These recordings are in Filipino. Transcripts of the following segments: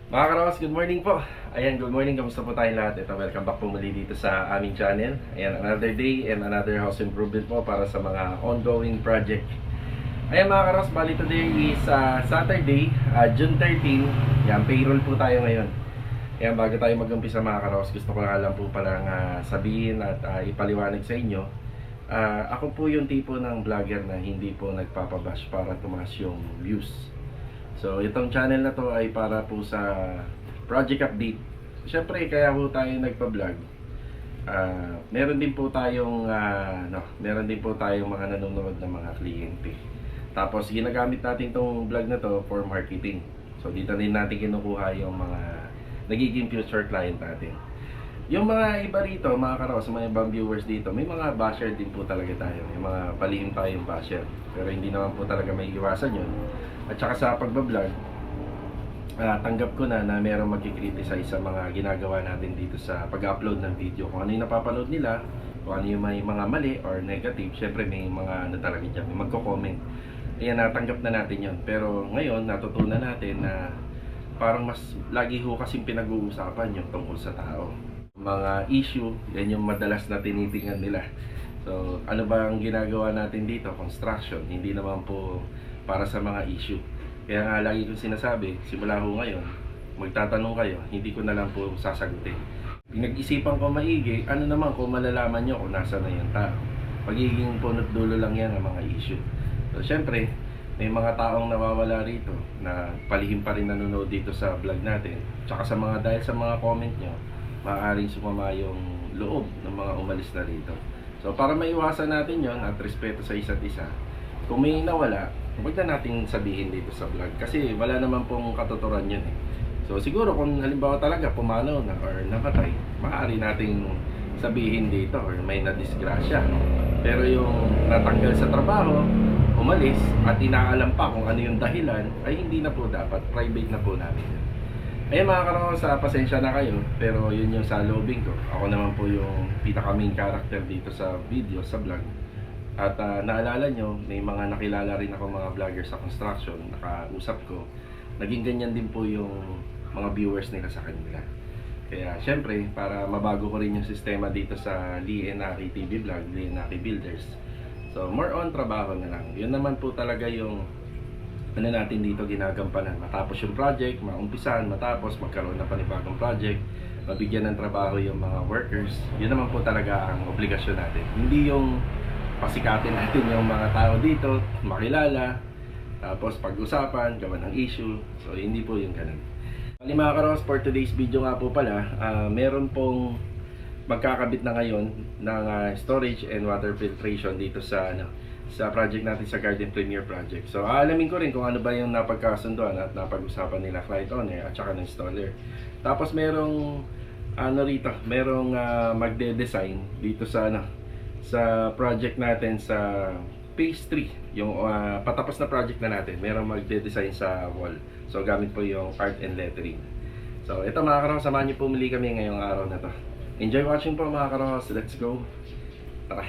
Mga karawas, good morning po. Ayan, good morning. Kamusta po tayong lahat? Ito, welcome back po muli dito sa aming channel. Ayan, another day and another house improvement po para sa mga ongoing project. Ayan mga karawas, bali today is Saturday, June 13. Ayan, payroll po tayo ngayon. Ayan, bago tayo mag-umpisa mga karawas, gusto ko lang po palang sabihin at ipaliwanag sa inyo. Ako po yung tipo ng vlogger na hindi po nagpapabash para tumaas yung views. So, itong channel na to ay para po sa project update. Siyempre, kaya po tayo nagpa-vlog. Meron din po tayong meron din po tayong mga nanonood na mga kliyente. Tapos, ginagamit natin tong vlog na to for marketing. So, dito din natin kinukuha yung mga nagiging future client natin. Yung mga iba rito, mga karaw, sa mga ibang viewers dito, may mga basher din po talaga tayo. May mga palihim tayong basher. Pero hindi naman po talaga may iwasan yun. At saka sa pagbablog, tanggap ko na merong magkikriticize sa mga ginagawa natin dito sa pag-upload ng video. Kung ano yung napapanood nila, kung ano yung may mga mali or negative, syempre may mga ano talaga dyan, may magko-comment. Ayan, natanggap na natin yun. Pero ngayon, natutunan natin na parang mas lagi ho kasing pinag-uusapan yung tungkol sa tao. Mga issue, yan yung madalas na tinitingnan nila. So, ano ba ang ginagawa natin dito? Construction, hindi naman po para sa mga issue. Kaya nga lagi kong sinasabi, simula ho ngayon, magtatanong kayo, hindi ko na lang po sasagutin. Pinag-isipan ko maigi, ano naman kung malalaman nyo kung nasa na yung tao. Pagiging punot dulo lang yan ang mga issue. So, syempre, may mga taong nawawala rito na palihim pa rin nanonood dito sa vlog natin. Tsaka sa mga, dahil sa mga comment nyo, maaaring sumama yung loob ng mga umalis na rito. So, para maiwasan natin yon at respeto sa isa't isa, kung may nawala, huwag na natin sabihin dito sa vlog kasi wala naman pong katuturan yun eh. So siguro kung halimbawa talaga pumanaw na or namatay, maaari nating sabihin dito or may nadisgrasya. Pero yung natanggal sa trabaho, umalis at inaalam pa kung ano yung dahilan, ay hindi na po dapat, private na po namin yun. Ayun mga karaw, sa pasensya na kayo, pero yun yung sa lobbying ko. Ako naman po yung pinaka main character dito sa video, sa vlog. At naalala nyo, may mga nakilala rin ako mga vlogger sa construction, nakausap ko. Naging ganyan din po yung mga viewers nila sa kanila. Kaya syempre, para mabago ko rin yung sistema dito sa Lee and Aki TV Vlog, Lee and Aki Builders. So more on trabaho na lang. Yun naman po talaga yung ano natin dito ginagampanan. Matapos yung project, maumpisan, matapos magkaroon na panibagong project, mabigyan ng trabaho yung mga workers. Yun naman po talaga ang obligasyon natin. Hindi yung pasikatin natin yung mga tao dito, makilala, tapos pag-usapan, gawa ng issue. So hindi po yung ganun. Bali mga karos, for today's video nga po pala, meron pong magkakabit na ngayon ng storage and water filtration dito sa sa project natin sa Garden Premier Project. So aalamin ko rin kung ano ba yung napagkasunduan at napag-usapan nila client owner at saka ng installer. Tapos merong merong magde-design dito sa sa project natin sa phase 3, yung patapos na project na natin. Merong magde-design sa wall. So gamit po yung art and lettering. So ito mga karos, samahan niyo pumili kami ngayong araw na to. Enjoy watching po mga karos. Let's go. Tara.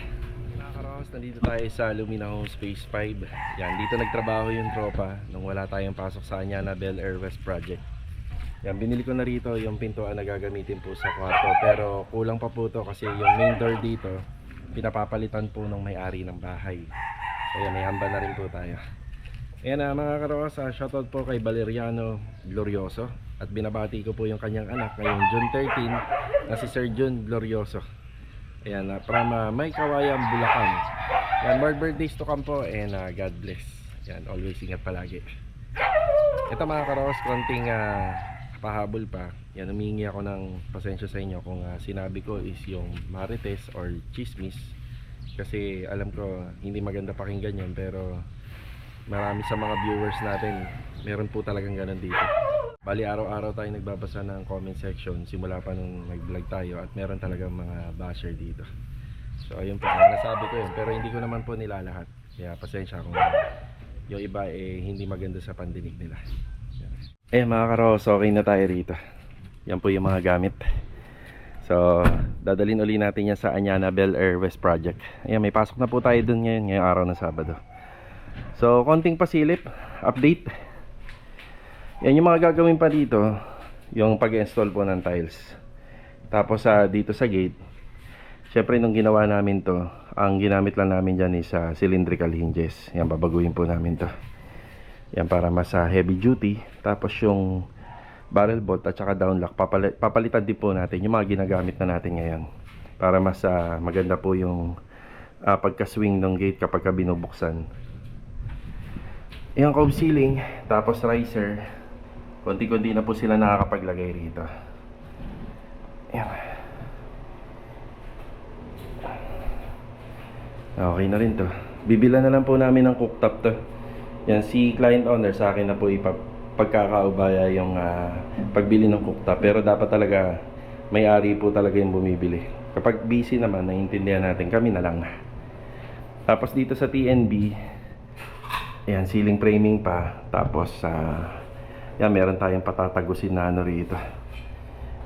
Nandito tayo sa Lumina Homes Phase 5. Yan, dito nagtrabaho yung tropa nung wala tayong pasok sa Anyana Bel Air West Project. Yan, binili ko na rito yung pintuan na gagamitin po sa kwarto. Pero kulang pa po to kasi yung main door dito, pinapapalitan po ng may-ari ng bahay. Kaya may hamba na rin po tayo. Ayan mga karos, shoutout po kay Valeriano Glorioso. At binabati ko po yung kanyang anak ngayong June 13 na si Sir June Glorioso. Ayan, from May Kawayan, Bulacan. Yan, more birthdays to come po and God bless. Yan, always ingat palagi. Ito mga karos, konting pahabol pa. Yan, humingi ako ng pasensya sa inyo kung sinabi ko is yung marites or chismis. Kasi alam ko hindi maganda pakinggan yan, pero marami sa mga viewers natin meron po talagang ganun dito. Bali araw-araw tayo nagbabasa ng comment section simula pa nung nag-vlog tayo at meron talagang mga basher dito. So ayun po, nasabi ko yun, pero hindi ko naman po nilalahat. Kaya pasensya kung yung iba hindi maganda sa pandinig nila. Mga karos, okay na tayo rito. Yan po yung mga gamit. So dadalhin uli natin yan sa Anyana Bel Air West Project. Ayan, may pasok na po tayo dun ngayong araw na Sabado. So konting pasilip, update. Yan yung mga gagawin pa dito. yung pag-install po ng tiles. Tapos dito sa gate, syempre nung ginawa namin to, ang ginamit lang namin dyan is cylindrical hinges. Yan, babaguhin po namin to. Yan, para mas heavy duty. Tapos yung barrel bolt at saka downlock, papalitan din po natin yung mga ginagamit na natin ngayon, para mas maganda po yung pagka-swing ng gate kapag binubuksan. Yung cove ceiling, tapos riser, konti-konti na po sila nakakapaglagay rito. Ayan. Okay na rin to. Bibilan na lang po namin ng cooktop to. Yan, si client owner sa akin na po pagkakaubaya yung pagbili ng cooktop. Pero dapat talaga may-ari po talaga yung bumibili. Kapag busy naman, naiintindihan natin, kami na lang. Tapos dito sa TNB, ayan, ceiling framing pa. Tapos yan, meron tayong patatagusin na ano rito,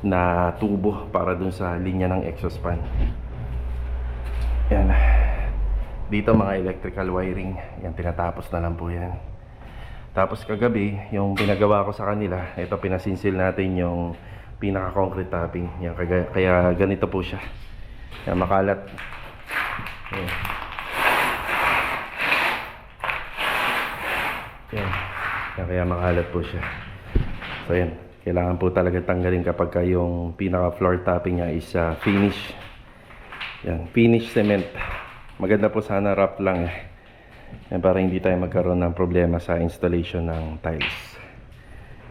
na tubo para dun sa linya ng exhaust fan. Yan. Dito mga electrical wiring, yan, tinatapos na lang po yan. Tapos kagabi, yung pinagawa ko sa kanila, ito pinasinsil natin yung pinaka-concrete topping. Yan, kaya ganito po siya. Yan, makalat. Yan. Yan. Yan, kaya makalat po siya. So yan, kailangan po talaga tanggalin kapag yung pinaka-floor topping niya is finish. Yan, finish cement. Maganda po sana wrap lang yan, para hindi tayo magkaroon ng problema sa installation ng tiles.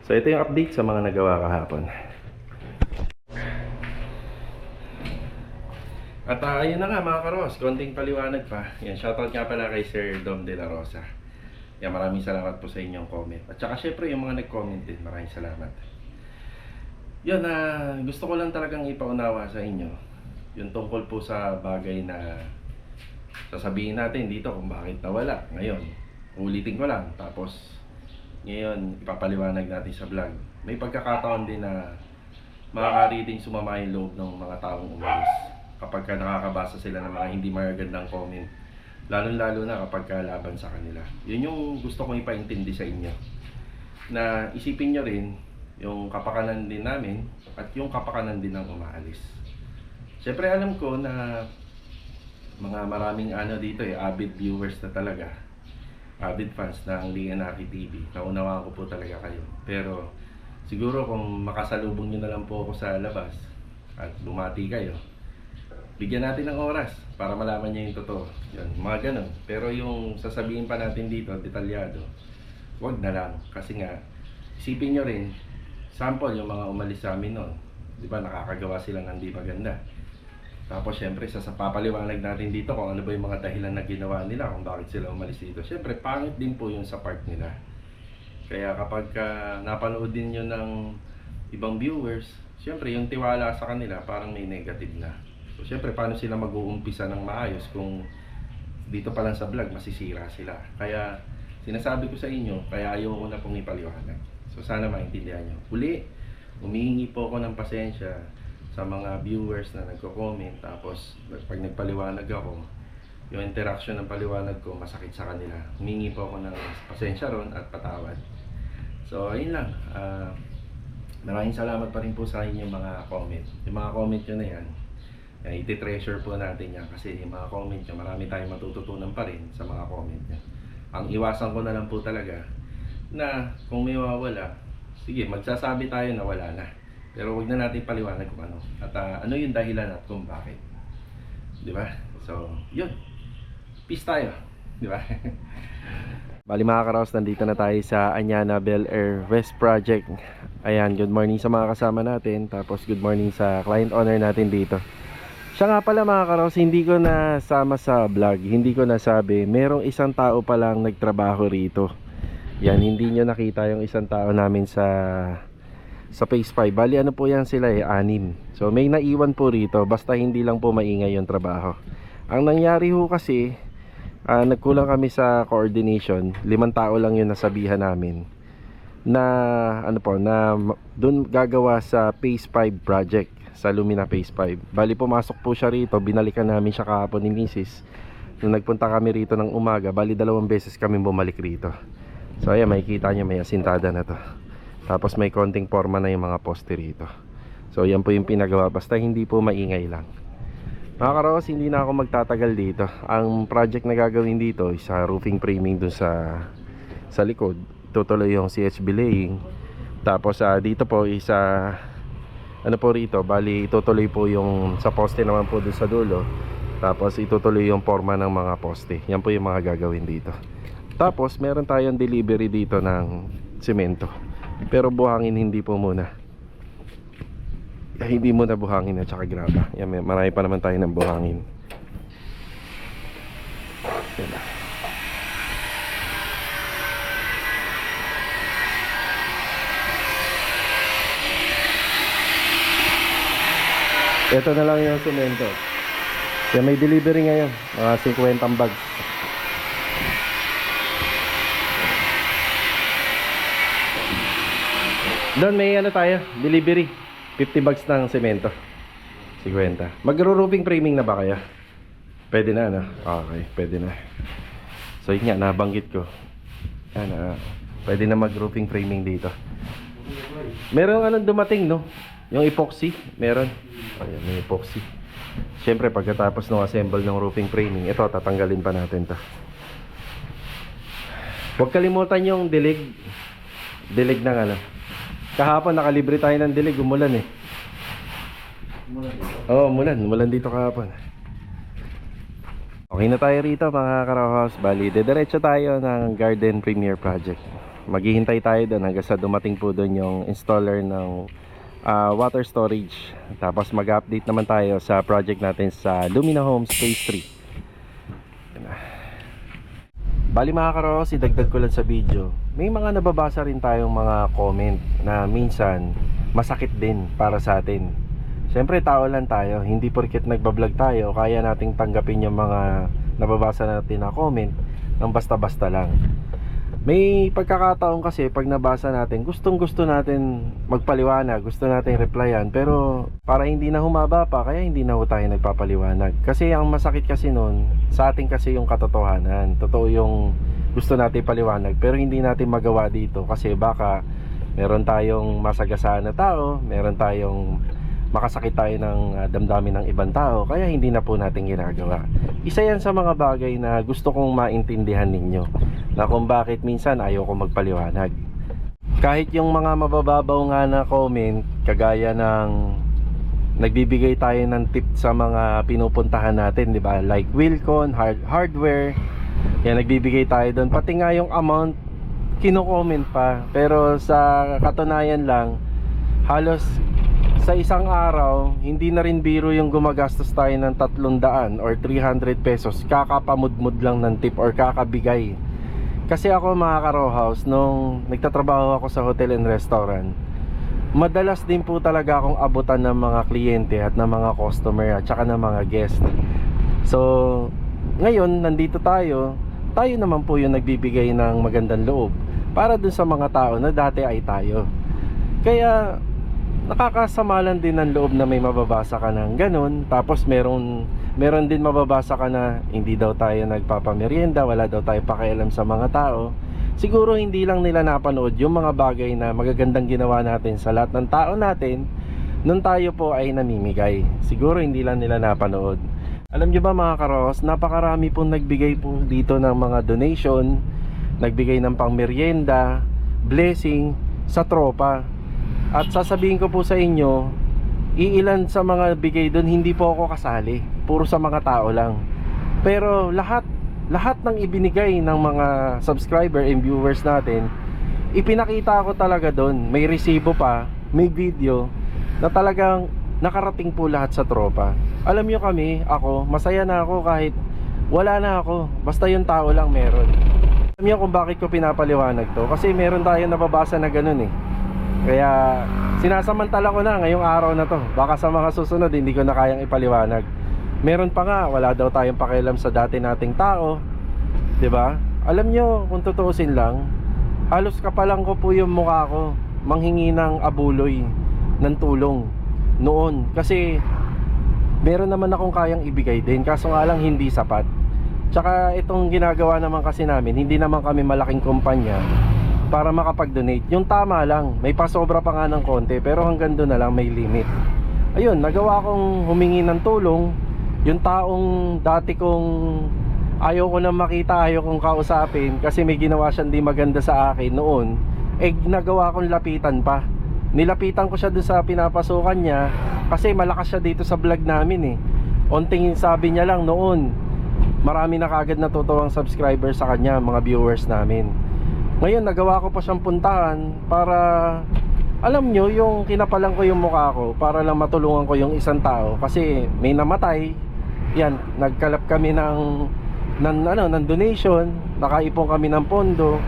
So ito yung update sa mga nagawa kahapon. At ayun na nga mga karos, konting paliwanag pa. Yan, shoutout nga pala kay Sir Dom De La Rosa. Yan, maraming salamat po sa inyong comment. At saka syempre yung mga nag-comment din, maraming salamat. Yun, gusto ko lang talagang ipaunawa sa inyo yung tungkol po sa bagay na sasabihin natin dito kung bakit nawala. Ngayon, ulitin ko lang. Tapos, ngayon, ipapaliwanag natin sa vlog. May pagkakataon din na maaari din sumama yung loob ng mga taong umalis kapag nakakabasa sila ng mga hindi magagandang comment. Lalo-lalo na kapag laban sa kanila. Yun yung gusto kong ipaintindi sa inyo. Na isipin nyo rin yung kapakanan din namin at yung kapakanan din ng umaalis. Siyempre alam ko na mga maraming dito avid viewers na talaga, avid fans ng Leonardo TV. Naunawaan ko po talaga kayo. Pero siguro kung makasalubong nyo na lang po ako sa labas at bumati kayo, bigyan natin ng oras para malaman nyo yung totoo. Yun, mga ganun. Pero yung sasabihin pa natin dito, detalyado, wag na lang. Kasi nga, isipin nyo rin, sample yung mga umalis sa amin noon. Diba, nakakagawa sila ng di maganda. Tapos syempre, papaliwanag natin dito kung ano ba yung mga dahilan na ginawa nila, kung bakit sila umalis dito. Syempre, pangit din po yung sa part nila. Kaya kapag napanood din nyo ng ibang viewers, syempre yung tiwala sa kanila parang may negative na. So syempre, paano sila mag-uumpisa ng maayos kung dito pa lang sa vlog masisira sila. Kaya sinasabi ko sa inyo, kaya ayoko na pong ipaliwanag. So sana maintindihan nyo. Uli, humihingi po ako ng pasensya sa mga viewers na nagko-comment. Tapos pag nagpaliwanag ako, yung interaction ng paliwanag ko masakit sa kanila, humingi po ako ng pasensya ron at patawad. So ayun lang, maraming salamat pa rin po sa inyong mga comment. Yung mga comment nyo na yan, iti-treasure po natin yan, kasi yung mga comment nyo, marami tayong matututunan pa rin sa mga comment nyo. Ang iwasan ko na lang po talaga na kung may mawawala, sige, magsasabi tayo na wala na. Pero wag na natin paliwanag kung ano. At ano yung dahilan at kung bakit. Di ba? So, yun. Peace tayo. Di ba? Bali mga karaos, nandito na tayo sa Anyana Bel Air West Project. Ayan, good morning sa mga kasama natin. Tapos good morning sa client owner natin dito. Siya nga pala mga karaos, hindi ko nasama sa vlog. Hindi ko nasabi, merong isang tao palang nagtrabaho rito. Yan, hindi nyo nakita yung isang tao namin sa Phase 5. Bali ano po yan sila 6. So may naiwan po rito, basta hindi lang po maingay yung trabaho. Ang nangyari ho kasi, nagkulang kami sa coordination. 5 tao lang yung nasabihan namin na ano po, na doon gagawa sa Phase 5 project, sa Lumina Phase 5. Bali pumasok po siya rito, binalikan namin siya kahapon ni Mrs. Nung nagpunta kami rito ng umaga, bali 2 beses kami bumalik rito. So ayan, makikita nyo may asintada na to. Tapos may konting forma na yung mga poste rito. So yan po yung pinagawa, basta hindi po maingay lang. Mga karos, hindi na ako magtatagal dito. Ang project na gagawin dito is roofing framing dun sa likod. Tutuloy yung CHB laying. Tapos dito po is ano po rito, bali itutuloy po yung sa poste naman po dun sa dulo. Tapos itutuloy yung forma ng mga poste. Yan po yung mga gagawin dito. Tapos meron tayong delivery dito ng semento. Pero buhangin hindi po muna. Hindi muna buhangin at saka graba. Yan, marami pa naman tayo ng buhangin. Yan. Ito na lang yung semento. Yan, may delivery ngayon. Mga 50 bags. Doon may ano tayo, delivery 50 bags ng semento 50. Magro-roofing framing na ba kaya? Pwede na, ano? Okay, pwede na. So yun nga, nabanggit ko. Pwede na mag-roofing framing dito. Meron anong dumating, no? Yung epoxy, meron. Ayan, may epoxy. Siyempre, pagkatapos ng assemble ng roofing framing, ito, tatanggalin pa natin to. Huwag kalimutan yung dilig. Dilig ng ano. Kahapon nakalibre tayo ng dilig, umulan eh. Oo, umulan dito kahapon. Okay na tayo rito mga Karawhouse. Bali, dediretso tayo ng Garden Premier Project. Maghihintay tayo doon hanggang sa dumating po doon yung installer ng water storage. Tapos mag-update naman tayo sa project natin sa Lumina Homes Phase 3. Bali mga Karawhouse, idagdag ko lang sa video. May mga nababasa rin tayong mga comment na minsan masakit din para sa atin. Siyempre tao lang tayo, hindi porket nagbablog tayo kaya nating tanggapin yung mga nababasa natin na comment ng basta-basta lang. May pagkakataon kasi pag nabasa natin, gustong gusto natin magpaliwanag, gusto natin replyan, pero para hindi na humaba pa, kaya hindi na ho tayo nagpapaliwanag. Kasi ang masakit kasi nun, sa atin kasi yung katotohanan. Totoo yung gusto natin paliwanag, pero hindi natin magawa dito kasi baka meron tayong masagasaan na tao, meron tayong makasakit tayo ng damdamin ng ibang tao, kaya hindi na po natin ginagawa. Isa yan sa mga bagay na gusto kong maintindihan ninyo, na kung bakit minsan ayaw ko magpaliwanag. Kahit yung mga mabababaw nga na comment, kagaya ng nagbibigay tayo ng tip sa mga pinupuntahan natin, di ba? Like Wilcon, hardware, yan, nagbibigay tayo doon. Pati nga yung amount, kino-comment pa. Pero sa katunayan lang, halos sa isang araw, hindi na rin biro yung gumagastos tayo ng 300 or 300 pesos kakapamudmud lang ng tip or kakabigay. Kasi ako mga Karawhouse, nung nagtatrabaho ako sa hotel and restaurant, madalas din po talaga akong abutan ng mga kliyente at ng mga customer at saka ng mga guest. So ngayon nandito tayo naman po yung nagbibigay ng magandang loob para dun sa mga tao na dati ay tayo. Kaya nakakasama lang din ng loob na may mababasa ka ng ganun. Tapos meron din mababasa ka na hindi daw tayo nagpapamerienda, wala daw tayo pakialam sa mga tao. Siguro hindi lang nila napanood yung mga bagay na magagandang ginawa natin sa lahat ng tao natin nung tayo po ay namimigay. Siguro hindi lang nila napanood. Alam nyo ba mga Karos, napakarami pong nagbigay po dito ng mga donation, nagbigay ng pangmerienda, blessing sa tropa. At sasabihin ko po sa inyo, iilan sa mga bigay doon hindi po ako kasali, puro sa mga tao lang. Pero lahat ng ibinigay ng mga subscriber and viewers natin, ipinakita ko talaga doon. May resibo pa, may video na talagang nakarating po lahat sa tropa. Alam nyo kami, ako, masaya na ako kahit wala na ako, basta yung tao lang meron. Alam nyo kung bakit ko pinapaliwanag to? Kasi meron tayo nababasa na ganun eh. Kaya sinasamantala ko na ngayong araw na to. Baka sa mga susunod hindi ko na kayang ipaliwanag. Meron pa nga, wala daw tayong pakialam sa dati nating tao, 'di ba? Alam nyo, kung tutuusin lang, halos kapalang ko po yung mukha ko manghingi ng abuloy ng tulong noon. Kasi meron naman akong kayang ibigay din, kaso nga lang hindi sapat. Tsaka itong ginagawa naman kasi namin, hindi naman kami malaking kumpanya. para makapag-donate. Yung tama lang, may pasobra pa nga ng konti, pero hanggang doon na lang, may limit. Ayun, nagawa kong humingi ng tulong. Yung taong dati kong ayaw ko na makita, ayaw kong kausapin kasi may ginawa siyang di maganda sa akin noon, nagawa kong lapitan pa. Nilapitan ko siya doon sa pinapasukan niya kasi malakas siya dito sa vlog namin eh. Onting sabi niya lang noon, marami na kagad natutuwang subscribers sa kanya, mga viewers namin. Ngayon nagawa ko pa siyang puntahan para, alam nyo, yung kinapalan ko yung mukha ko para lang matulungan ko yung isang tao kasi may namatay. Yan, nagkalap kami ng donation, nakaipon kami ng pondo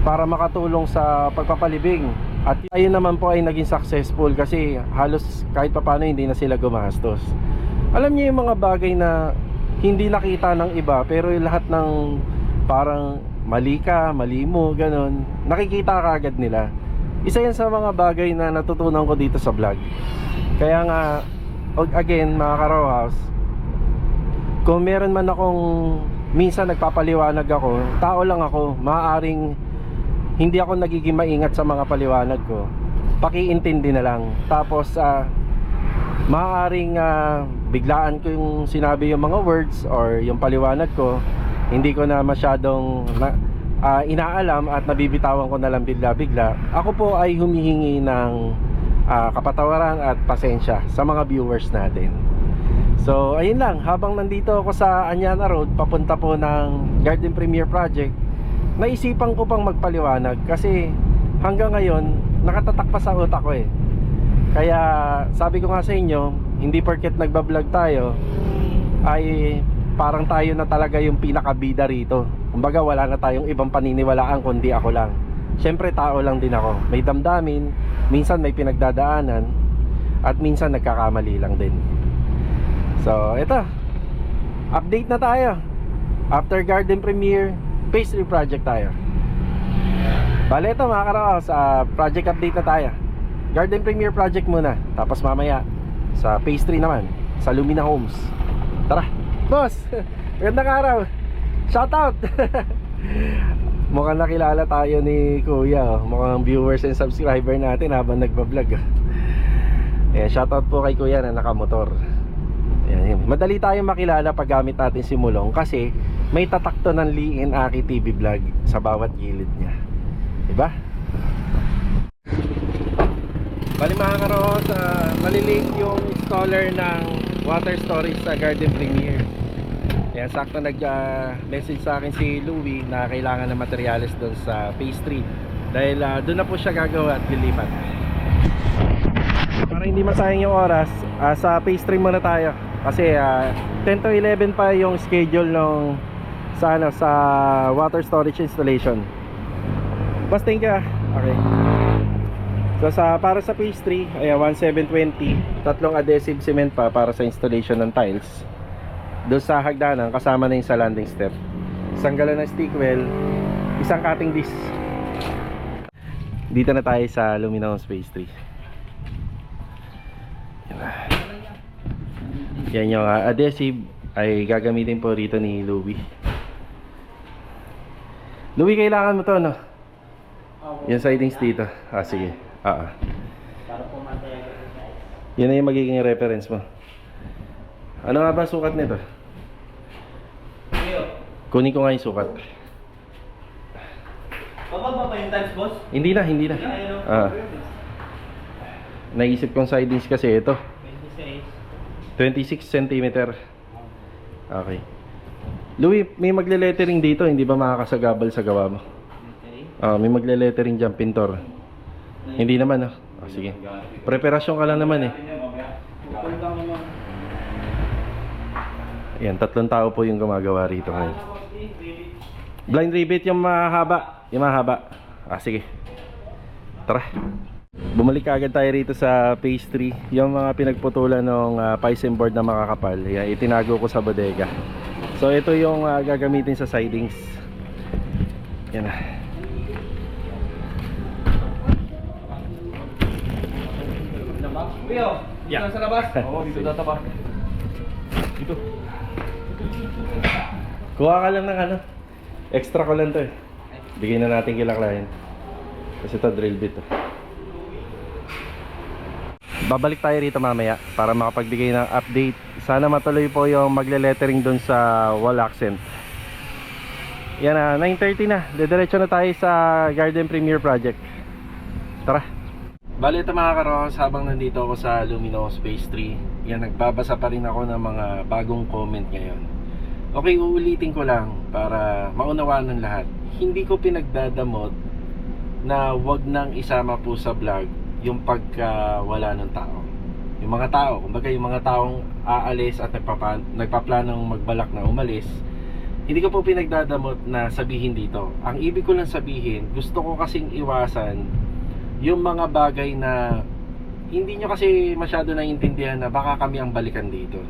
para makatulong sa pagpapalibing. At ayun naman po ay naging successful kasi halos kahit papano hindi na sila gumastos. Alam niyo yung mga bagay na hindi nakita ng iba pero yung lahat ng parang mali ka, mali mo, ganun, nakikita ka agad nila. Isa yan sa mga bagay na natutunan ko dito sa vlog. Kaya nga, again mga ka-Rawhouse, kung meron man akong minsan nagpapaliwanag ako, tao lang ako, maaaring hindi ako nagiging maingat sa mga paliwanag ko, pakiintindi na lang. Tapos maaaring biglaan ko yung sinabi yung mga words or yung paliwanag ko, hindi ko na masyadong inaalam at nabibitawan ko na lang bigla-bigla. Ako po ay humihingi ng kapatawaran at pasensya sa mga viewers natin. So ayun lang, habang nandito ako sa Anyana Road papunta po ng Garden Premier Project, naisipan ko pang magpaliwanag kasi hanggang ngayon nakatatak pa sa utak ko eh. Kaya sabi ko nga sa inyo, hindi porket nagbablog tayo ay parang tayo na talaga yung pinakabida rito. Kumbaga wala na tayong ibang paniniwalaan kundi ako lang. Siyempre tao lang din ako, may damdamin, minsan may pinagdadaanan, at minsan nagkakamali lang din. So ito, update na tayo. After Garden Premier, Phase 3 project tayo. Bale ito mga ka-Rawhouse, project update na tayo. Garden Premier project muna, tapos mamaya sa Phase 3 naman, sa Lumina Homes. Tara boss, magandang araw. Shoutout. Mukhang nakilala tayo ni Kuya, mukhang viewers and subscriber natin habang nagbablog. Shoutout po kay Kuya na nakamotor. Ayan. Madali tayong makilala pag gamit natin si Mulong kasi may tatakto ng Lee and Aki TV vlog sa bawat gilid niya, diba? Bali mga ka-Rawhouse, malilink yung installer ng water storage sa Garden Premier. Kaya sakto nag-message sa akin si Louie na kailangan ng materyales doon sa Phase 3 dahil doon na po siya gagawa at lilipat. Para hindi masayang yung oras, sa Phase 3 muna tayo kasi 10 to 11 pa yung schedule nung sa water storage installation. Boss, thank you. Okay. So para sa Phase 3 ay 1,720, tatlong adhesive cement pa para sa installation ng tiles. Doon sa hagdanan kasama na yung sa landing step, isang galon ng stick well, isang cutting disc. Dito na tayo sa Lumina Homes Phase 3. Yan yung adhesive ay gagamitin po rito ni Louie. Louie, kailangan mo to, no? Yung sidings dito. Sige. Yan na yung magiging reference mo. Ano nga ba sukat nito? Kunin ko nga yung sukat. Pababa pa yung tiles, boss? Hindi na. Naisip kong sidings kasi ito 26 cm. Okay. Louie, may magle-lettering dito, hindi ba makakasagabal sa gawa mo? May magle-lettering dyan, pintor. Hindi naman, sige. Preparasyon ka lang naman eh. Yan, 3 tao po yung gumagawa rito ngayon. Blind rivet yung mahaba. Sige. Tara. Bumalik agad tayo rito sa Phase 3. Yung mga pinagputulan ng Pisum board na makakapal, yan, itinago ko sa bodega. So ito yung gagamitin sa sidings. Yan na. Kuya, dito sa labas? Oo, dito tataba. Dito. Kuha ka lang ng extra ko lang to eh. Bigay na natin kila client. Kasi ito drill bit. Babalik tayo rito mamaya para makapagbigay ng update. Sana matuloy po yung magle-lettering doon sa wall accent. Yan na, 9:30 na. Didiretso na tayo sa Garden Premier Project. Tara. Bali ito mga karos, habang nandito ako sa Luminous Phase 3, yan, nagbabasa pa rin ako ng mga bagong comment ngayon. Okay, uulitin ko lang para maunawaan ng lahat. Hindi ko pinagdadamot na wag nang isama po sa vlog yung pagkawala ng tao. Yung mga tao, kumbaga yung mga taong aalis at nagpaplanong magbalak na umalis, hindi ko po pinagdadamot na sabihin dito. Ang ibig ko lang sabihin, gusto ko kasing iwasan yung mga bagay na hindi nyo kasi masyado naiintindihan na baka kami ang balikan dito.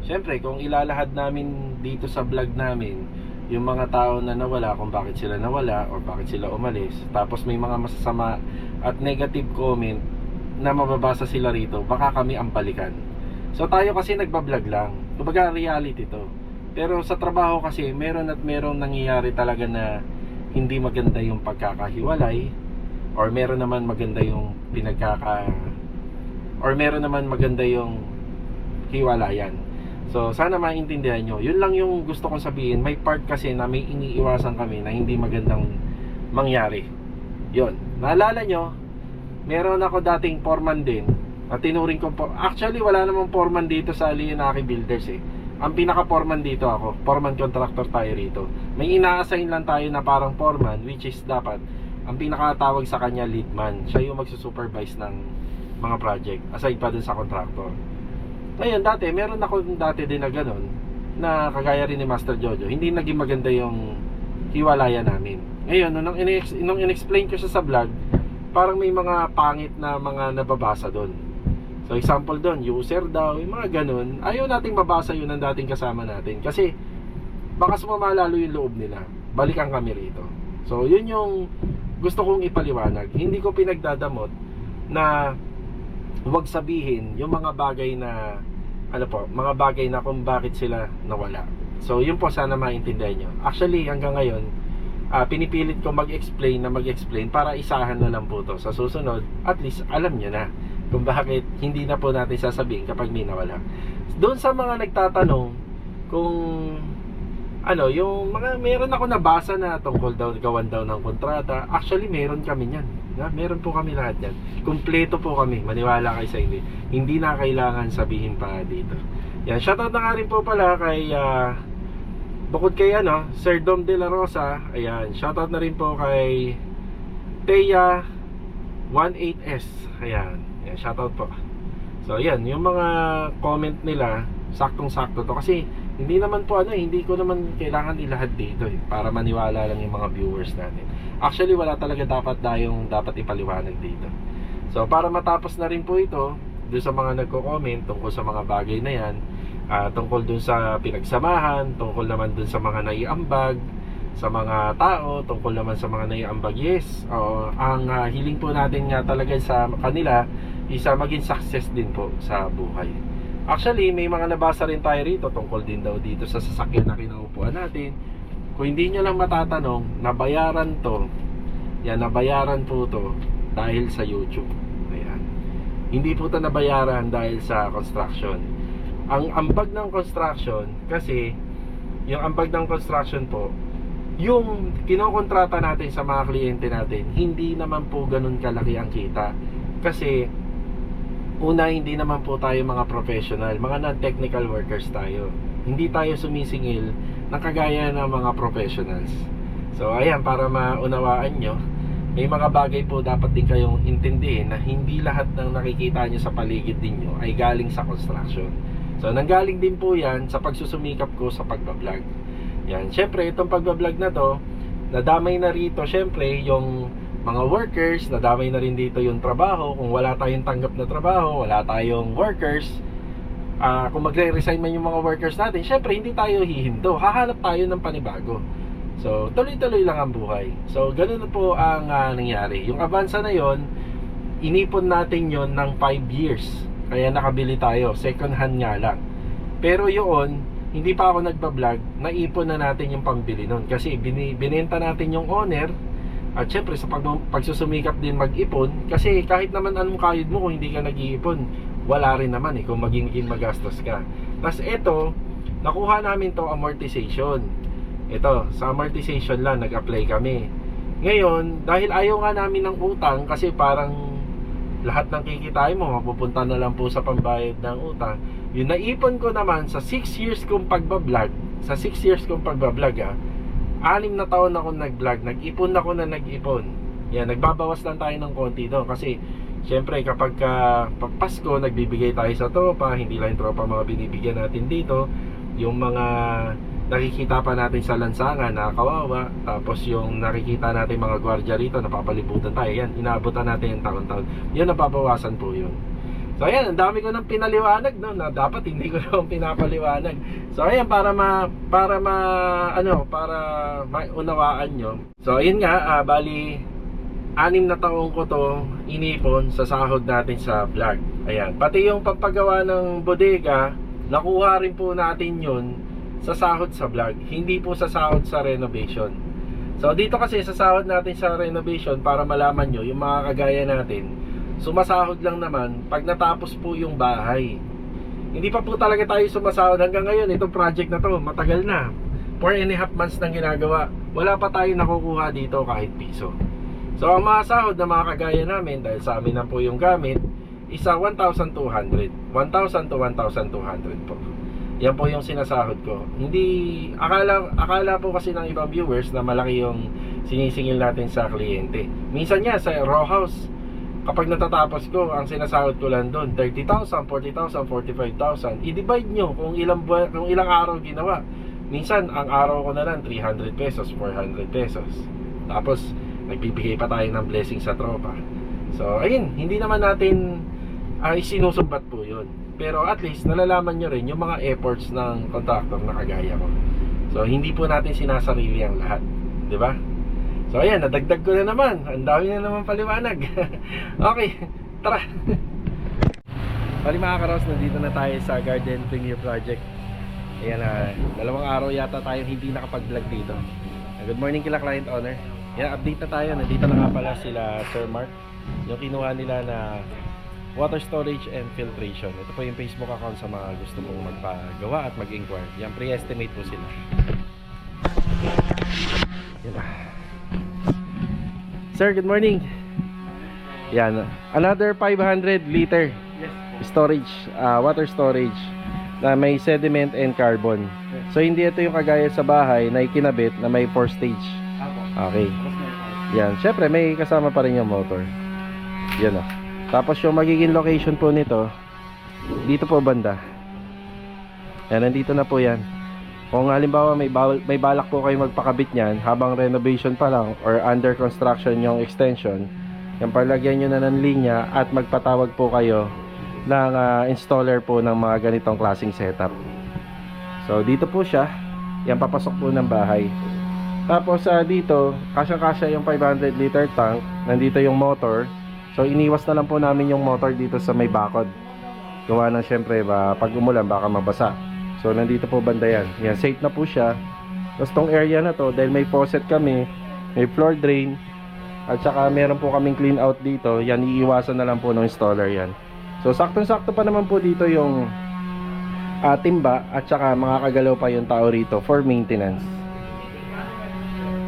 Siyempre, kung ilalahad namin dito sa vlog namin yung mga tao na nawala, kung bakit sila nawala or bakit sila umalis, tapos may mga masasama at negative comment na mababasa sila rito, baka kami ang balikan. So tayo kasi nagbablog lang, kumbaga reality to. Pero sa trabaho kasi meron nangyayari talaga na hindi maganda yung pagkakahiwalay, or meron naman maganda yung meron naman maganda yung hiwalayan. So sana maintindihan nyo. Yun lang yung gusto kong sabihin. May part kasi na may iniiwasan kami na hindi magandang mangyari. Yun, naalala nyo, meron ako dating foreman din at tinuring ko po. Actually wala namang foreman dito sa Leonaki Builders eh. Ang pinaka-foreman dito ako, foreman contractor tayo rito. May ina-assign lang tayo na parang foreman, which is dapat ang pinakatawag sa kanya lead man. Siya yung magsusupervise ng mga project aside pa dun sa contractor. Ngayon dati, meron ako dati din na ganun, na kagaya rin ni Master Jojo, hindi naging maganda yung hiwalayan namin. Ngayon, nung in-explain ko siya sa vlog, parang may mga pangit na mga nababasa doon. So example doon, user daw, yung mga ganun, ayaw nating mabasa yun ng dating kasama natin. Kasi baka sumama lalo yung loob nila, balikan kami rito. So yun yung gusto kong ipaliwanag. Hindi ko pinagdadamot na huwag sabihin yung mga bagay na mga bagay na kung bakit sila nawala. So yun po, sana maintindihan nyo. Actually hanggang ngayon pinipilit ko mag-explain para isahan na lang po to. Sa susunod, at least alam nyo na kung bakit hindi na po natin sasabihin kapag may nawala. Doon sa mga nagtatanong kung yung mga meron ako nabasa na tungkol daw gawan daw ng kontrata. Actually meron kami niyan. Meron po kami lahat yan. Kumpleto po kami. Maniwala kayo sa hindi. Hindi na kailangan sabihin pa dito. Yan, shoutout na nga rin po pala kay bukod kay Sir Dom De La Rosa. Ayan, shoutout na rin po kay Teya 18S. Ayan, shoutout po. So ayan, yung mga comment nila saktong-sakto to kasi hindi naman po hindi ko naman kailangan ilahad dito para maniwala lang yung mga viewers natin. Actually wala talaga dapat ipaliwanag dito. So para matapos na rin po ito, doon sa mga nagko-comment tungkol sa mga bagay na yan, tungkol doon sa pinagsamahan, tungkol naman doon sa mga naiambag sa mga tao, tungkol naman sa mga naiambag, yes, ang hiling po natin nga talaga sa kanila isa maging success din po sa buhay. Actually, may mga nabasa rin tayo rito tungkol din daw dito sa sasakyan na kinaupuan natin. Kung hindi nyo lang matatanong, nabayaran to. Yan, nabayaran po to dahil sa YouTube. Ayan. Hindi po to nabayaran dahil sa construction. Ang ambag ng construction, kasi yung ambag ng construction po, yung kinokontrata natin sa mga kliyente natin, hindi naman po ganun kalaki ang kita. Kasi una, hindi naman po tayo mga professional, mga non-technical workers tayo. Hindi tayo sumisingil ng kagaya ng mga professionals. So ayan, para maunawaan nyo, may mga bagay po dapat din kayong intindihin na hindi lahat ng nakikita nyo sa paligid ninyo ay galing sa construction. So nanggaling din po yan sa pagsusumikap ko sa pagbablog. Yan, syempre itong pagbablog na to, nadamay na rito syempre yung mga workers, nadamay na rin dito yung trabaho. Kung wala tayong tanggap na trabaho, wala tayong workers, kung magre-resign man yung mga workers natin, syempre hindi tayo hihinto, hahanap tayo ng panibago. So tuloy-tuloy lang ang buhay. So ganun na po ang nangyari. Yung Avanza na yon, inipon natin yon ng 5 years, kaya nakabili tayo, second hand nga lang. Pero yun, hindi pa ako nagbablog, naipon na natin yung pambili nun. Kasi binenta natin yung owner At syempre sa pagsusumikap din mag-ipon, kasi kahit naman anong kayod mo kung hindi ka nag-iipon, wala rin naman kung maging magastos ka. Tapos ito, nakuha namin to amortization. Ito, sa amortization lang nag-apply kami. Ngayon, dahil ayaw nga namin ng utang, kasi parang lahat ng kikitain mo mapupunta na lang po sa pambayad ng utang. Yung naipon ko naman sa 6 years kong pagbablog, sa 6 years kong pagbablog 6 na taon akong nag-vlog, nag-ipon ako na nag-ipon. Yan, nagbabawas lang tayo ng konti doon kasi syempre kapag Pasko, nagbibigay tayo sa tropa, hindi lang yung tropa mga binibigyan natin dito, yung mga nakikita pa natin sa lansangan na kawawa, tapos yung nakikita natin mga gwardiya rito, napapalibutan tayo, yan, inaabutan natin yung taon-taon, yun, napabawasan po yun. So ayan, ang dami ko nang pinaliwanag, no, na dapat hindi ko naman pinapaliwanag. So ayan, para maunawaan nyo. So ayun nga, bali 6 na taong ko to inipon sa sahod natin sa vlog. Ayan, pati yung pagpagawa ng bodega, nakuha rin po natin yun sa sahod sa vlog, hindi po sa sahod sa renovation. So dito kasi sa sahod natin sa renovation, para malaman nyo, yung mga kagaya natin, sumasahod lang naman pag natapos po yung bahay. Hindi pa po talaga tayo sumasahod hanggang ngayon. Itong project na to, matagal na, 4.5 months nang ginagawa, wala pa tayo nakukuha dito kahit piso. So ang mga sahod na mga kagaya namin, dahil sa amin na po yung gamit, isa 1,200 to 1,200 po. Yan po yung sinasahod ko. Hindi, akala po kasi ng ibang viewers na malaki yung sinisingil natin sa kliyente. Minsan nga sa row house, kapag natatapos ko, ang sinasahod ko lang doon 30,000, 40,000, 45,000. I-divide nyo kung ilang araw ginawa. Minsan ang araw ko na lang 300 pesos, 400 pesos. Tapos nagbibigay pa tayo ng blessing sa tropa. So ayun, hindi naman natin sinusumbat po yun. Pero at least nalalaman nyo rin yung mga efforts ng contractor na kagaya ko. So hindi po natin sinasarili ang lahat, di ba? So ayan, nadagdag ko na naman. Ang dami na naman paliwanag. Okay, tara. Bali mga karos, nandito na tayo sa Garden Premier Project. Ayan, 2 araw yata tayo hindi nakapag-vlog dito. Good morning kila client owner. Yan, update na tayo. Nandito na nga pala sila Sir Mark. Yung kinuha nila na water storage and filtration. Ito po yung Facebook account sa mga gusto mong magpagawa at mag-inquire. Yan, pre-estimate po sila. Yan. Sir, good morning. Yan, another 500 liter storage, water storage na may sediment and carbon. So hindi ito yung kagaya sa bahay na ikinabit na may 4 stage. Okay. Yan, syempre may kasama pa rin yung motor. Yan o. Tapos yung magiging location po nito, dito po banda. Yan, nandito na po yan. Kung halimbawa may balak po kayo magpakabit niyan habang renovation pa lang or under construction yung extension, yung palagyan nyo na ng linya at magpatawag po kayo ng installer po ng mga ganitong klaseng setup. So dito po siya, yan, papasok po ng bahay. Tapos dito, kasya-kasya yung 500 liter tank. Nandito yung motor. So iniwas na lang po namin yung motor dito sa may bakod. Gawa ng syempre pag umulan baka mabasa. So nandito po banda yan. Yan, safe na po siya. Tapos tong area na to, dahil may faucet kami, may floor drain, at saka meron po kaming clean out dito. Yan, iiwasan na lang po ng installer yan. So saktong-sakto pa naman po dito yung timba, at saka makakagalaw pa yung tao rito for maintenance.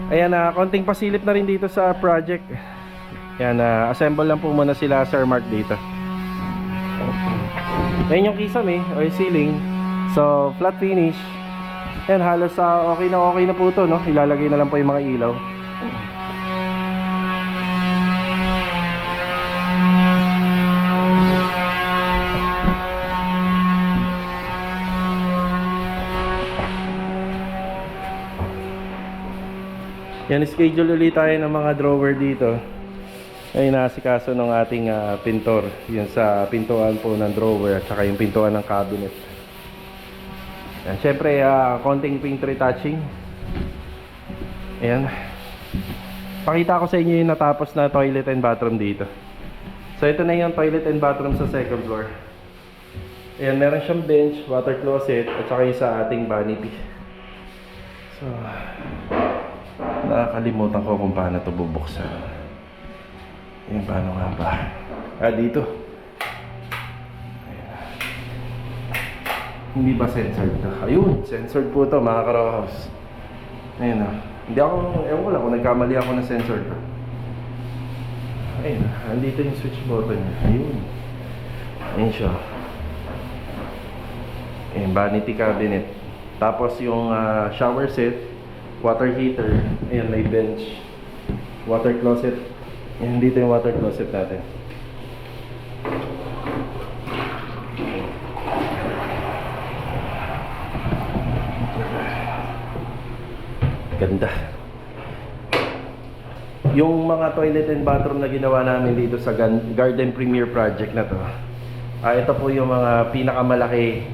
Ayan, konting pasilip na rin dito sa project. Ayan, assemble lang po muna sila Sir Mark dito. Ayan yung kisame o yung ceiling. So flat finish. Ayan, halos okay na po to, no? Ilalagay na lang po yung mga ilaw. Yan, schedule ulit tayo ng mga drawer dito. Ay nasikaso ng ating pintor. Yan sa pintuan po ng drawer at saka yung pintuan ng cabinet. Yan, syempre konting paint retouching. Ayan. Pakita ko sa inyo yung natapos na toilet and bathroom dito. So ito na yung toilet and bathroom sa second floor. Ayan, meron siyang bench, water closet at saka yung sa ating vanity. So Nakakalimutan ko kung paano ito bubuksan. Ayan, paano nga ba? Dito. Ayan. Hindi ba censored ito? Ayun, censored po ito mga karohos. Ayan o. Hindi ako, ewan ko lang kung nagkamali ako na censored. Ayun, andito yung switch button niya. Ayun. Ayun siya. Ayan, vanity cabinet. Tapos yung shower set, water heater, ayan, may bench, water closet. Ayan, dito yung water closet natin. Ganda. Yung mga toilet and bathroom na ginawa namin dito sa Garden Premier project na to, ito po yung mga pinakamalaki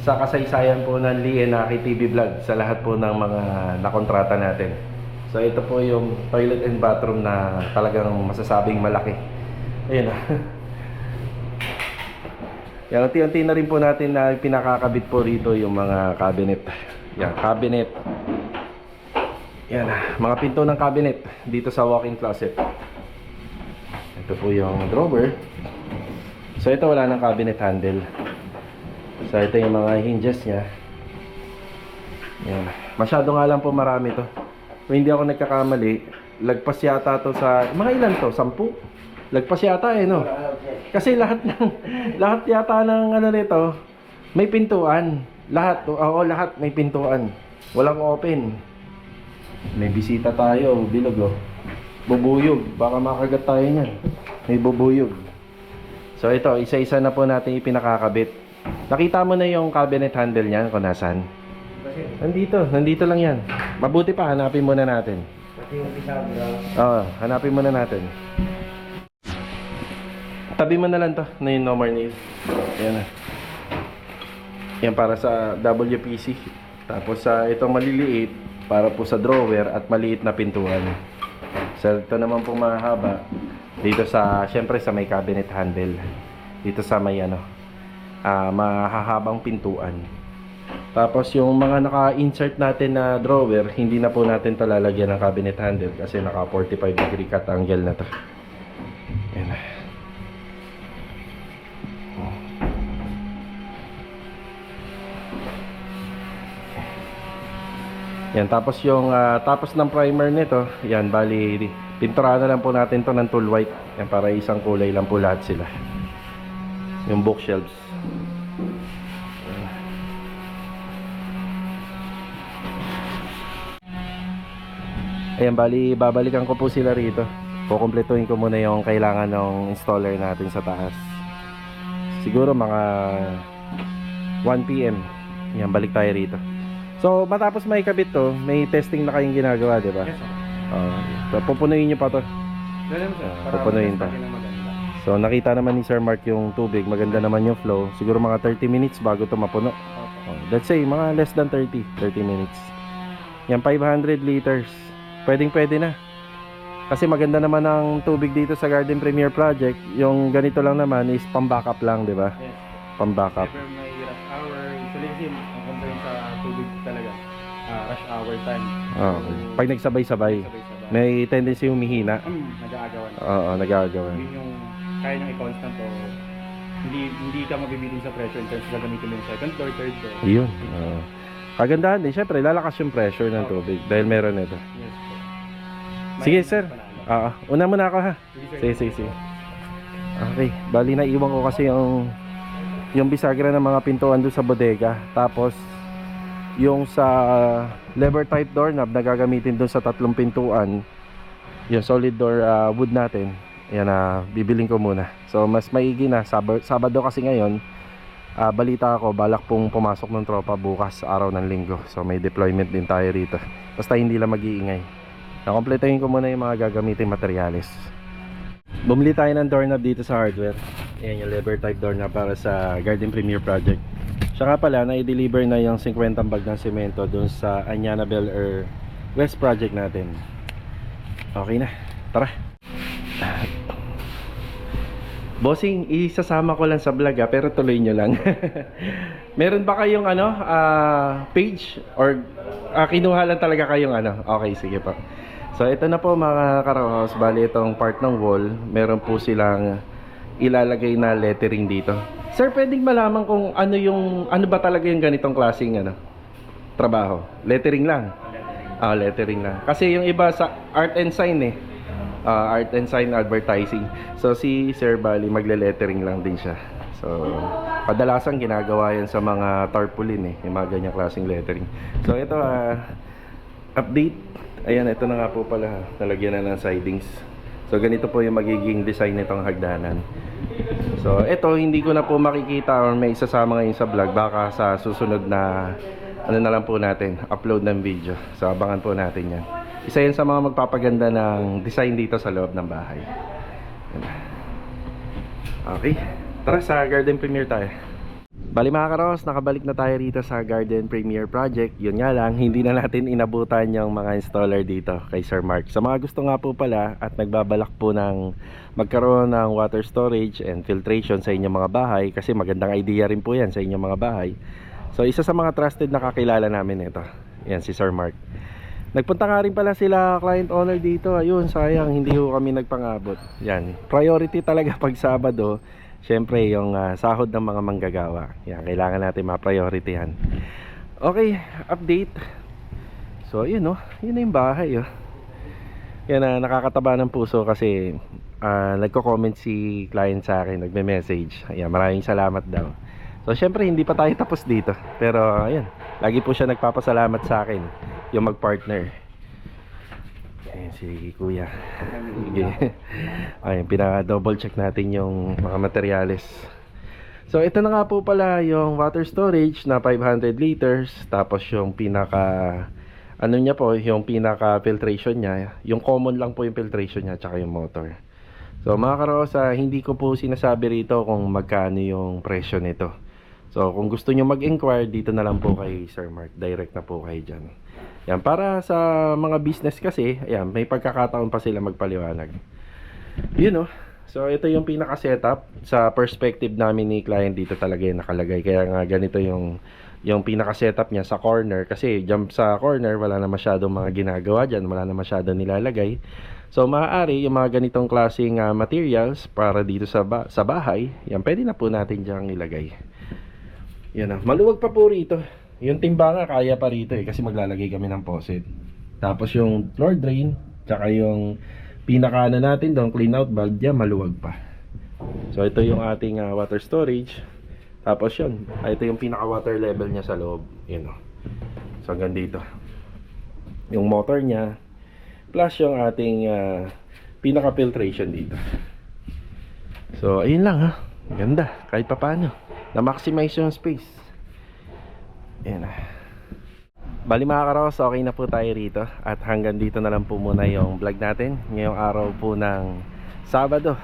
sa kasaysayan po ng Lee and Aki TV Vlog sa lahat po ng mga nakontrata natin. So ito po yung toilet and bathroom na talagang masasabing malaki. Ayun. Yan, unti-unti na rin po natin na pinakakabit po rito yung mga cabinet. Yan, cabinet. Yan, mga pinto ng cabinet dito sa walk-in closet. Ito po yung drawer. So ito wala ng cabinet handle. So ito yung mga hinges nya. Yan. Masyado nga lang po marami to. Kung hindi ako nagkakamali, lagpas yata to sa mga ilan to? 10? Lagpas yata no. Kasi lahat yata ng ano nito may pintuan. Lahat, oo, lahat may pintuan. Walang open. May bisita tayo, bilog oh. Bubuyog, baka makagat tayo niyan. May bubuyog. So ito, isa-isa na po natin ipinakakabit. Nakita mo na yung cabinet handle niyan kung nasaan? Nandito lang yan. Mabuti pa, hanapin muna natin. Oo, hanapin muna natin. Tabi mo na lang to, na yung no more nail. Ayan na. Yan para sa WPC. Tapos sa itong maliliit, para po sa drawer at maliit na pintuan. So ito naman po mahaba dito sa, syempre sa may cabinet handle. Dito sa may mahahabang pintuan. Tapos yung mga naka-insert natin na drawer, hindi na po natin ito lalagyan ng cabinet handle kasi naka 45 degree cut angle na to. Yan. Yan, tapos yung tapos ng primer nito, yan, bali pinturahan na lang po natin to ng tool white. Yan, para isang kulay lang po lahat sila. Yung bookshelves. Ayan, bali babalikan ko po sila rito. Kukumpletuhin ko muna yung kailangan ng installer natin sa taas. Siguro mga 1 PM. Yan, balik tayo rito. So, matapos may kabit to, may testing na kayong ginagawa, di ba? Yes, sir. So, pupunuin nyo pa to. Ganun, sir. Pupunuin pa. So, nakita naman ni Sir Mark yung tubig. Maganda naman yung flow. Siguro mga 30 minutes bago to mapuno. Let's say, mga less than 30 minutes. Yan, 500 liters. Pwedeng-pwede na. Kasi maganda naman ang tubig dito sa Garden Premier Project. Yung ganito lang naman is pang-backup lang, di ba? Yes. Pang-backup. Never may rush hour. Usually kasi ang complaint sa tubig talaga, rush hour time. Okay. Pag nagsabay-sabay, Sabay-sabay. may tendency humihina. Nag-aagawan. Oo, nag-aagawan. Yun yung kaya niyang i-constant o hindi ka mabibitin sa pressure in terms of gagamitin mo yung second floor, third floor. Yun. Kagandahan din, syempre, lalakas yung pressure ng tubig dahil meron ito. Yes, po. Sige, May- sir. panalo. Una muna ako ha. Sige, sir. Sige. Okay, bali na iwan ko kasi yung bisagra ng mga pintuan doon sa bodega. Tapos yung sa lever type doorknob na gagamitin doon sa tatlong pintuan, yung solid door wood natin. Yan bibiling ko muna. So mas maigi na Sabado kasi ngayon. Balita ako balak pong pumasok ng tropa bukas araw ng linggo. So may deployment din tayo rito. Basta hindi lang mag-iingay. Nakompletohin ko muna yung mga gagamitin materyales. Bumili tayo ng doorknob dito sa hardware. Ayan yung lever type doorknob para sa Garden Premier Project. Siya nga pala, na-deliver na yung 50 bag ng semento dun sa Anyana Bel Air West project natin. Okay na, tara. Bossing, isasama ko lang sa vlog pero tuloy nyo lang. Meron ba kayong page? Or kinuha lang talaga kayong Okay, sige po. So ito na po mga karos, bali itong part ng wall, meron po silang ilalagay na lettering dito. Sir, pwedeng malaman kung ano ba talaga yung ganitong klaseng trabaho? Lettering lang. Lettering lang. Kasi yung iba sa art and sign art and sign advertising. So si Sir Bali magle-lettering lang din siya. So kadalasan ginagawa yan sa mga tarpaulin yung mga ganyang klaseng lettering. So ito update. Ayan, ito na nga po pala, nalagyan na ng sidings. So ganito po yung magiging design nitong hagdanan. So ito hindi ko na po makikita or may isasama ngayon sa vlog, baka sa susunod na na lang po natin, upload ng video. So abangan po natin yan. Isa yan sa mga magpapaganda ng design dito sa loob ng bahay. Okay, tara sa garden premiere tayo. Bali mga karos, nakabalik na tayo rito sa garden premiere project. Yun nga lang, hindi na natin inabutan yung mga installer dito kay Sir Mark. Sa mga gusto nga po pala at nagbabalak po ng magkaroon ng water storage and filtration sa inyong mga bahay, kasi magandang idea rin po yan sa inyong mga bahay. So isa sa mga trusted na kakilala namin ito, yan si Sir Mark. Nagpunta nga rin pala sila client owner dito. Ayun, sayang hindi ko kami nagpangabot. Yan, priority talaga pag Sabado. Siyempre yung sahod ng mga manggagawa. Yan, kailangan natin ma-priority yan. Okay, update. So yun yun na yung bahay Yan, nakakataba ng puso kasi nagko-comment si client sa akin, nagme-message. Ayan, maraming salamat daw. So syempre hindi pa tayo tapos dito, pero ayan, lagi po siya nagpapasalamat sa akin, yung mag-partner. Ayan si kuya. Ayan, pinaka-double check natin yung mga materyales. So ito na nga po pala yung water storage na 500 liters. Tapos yung pinaka niya po, yung pinaka filtration niya. Yung common lang po yung filtration niya, tsaka yung motor. So mga karosa, hindi ko po sinasabi rito kung magkano yung presyo nito. So kung gusto nyo mag-inquire, dito na lang po kay Sir Mark. Direct na po kayo dyan. Yan, para sa mga business kasi, ayan, may pagkakataon pa sila magpaliwanag. Yun So ito yung pinaka-setup. Sa perspective namin ni client, dito talaga yung nakalagay. Kaya nga ganito yung pinaka-setup niya sa corner. Kasi dyan sa corner, wala na masyadong mga ginagawa dyan. Wala na masyadong nilalagay. So maaari yung mga ganitong klaseng materials para dito sa bahay, yan, pwede na po natin dyan ilagay. Yan maluwag pa po rito. Yung timbangan kaya pa rito kasi maglalagay kami ng faucet. Tapos yung floor drain, tsaka yung pinaka natin doon, clean out valve, yan maluwag pa. So ito yung ating water storage. Tapos yun, ito yung pinaka water level niya sa loob. Yan So hanggang dito. Yung motor niya, plus yung ating pinaka filtration dito. So ayun lang Ganda, kahit pa paano na-maximize yung space. Ayan Bali mga karos, okay na po tayo rito. At hanggang dito na lang po muna yung vlog natin ngayong araw po ng Sabado.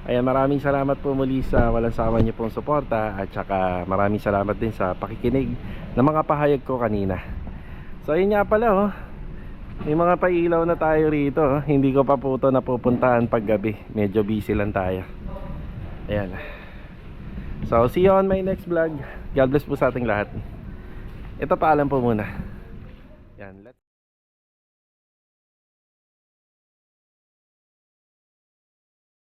Ayan, maraming salamat po muli sa walang sawa niyo pong suporta. At saka maraming salamat din sa pakikinig ng mga pahayag ko kanina. So ayun nga pala may mga pailaw na tayo rito Hindi ko pa po ito napupuntahan pag gabi. Medyo busy lang tayo. Ayan So see you on my next vlog. God bless po sa ating lahat. Ito paalam po muna. Yan,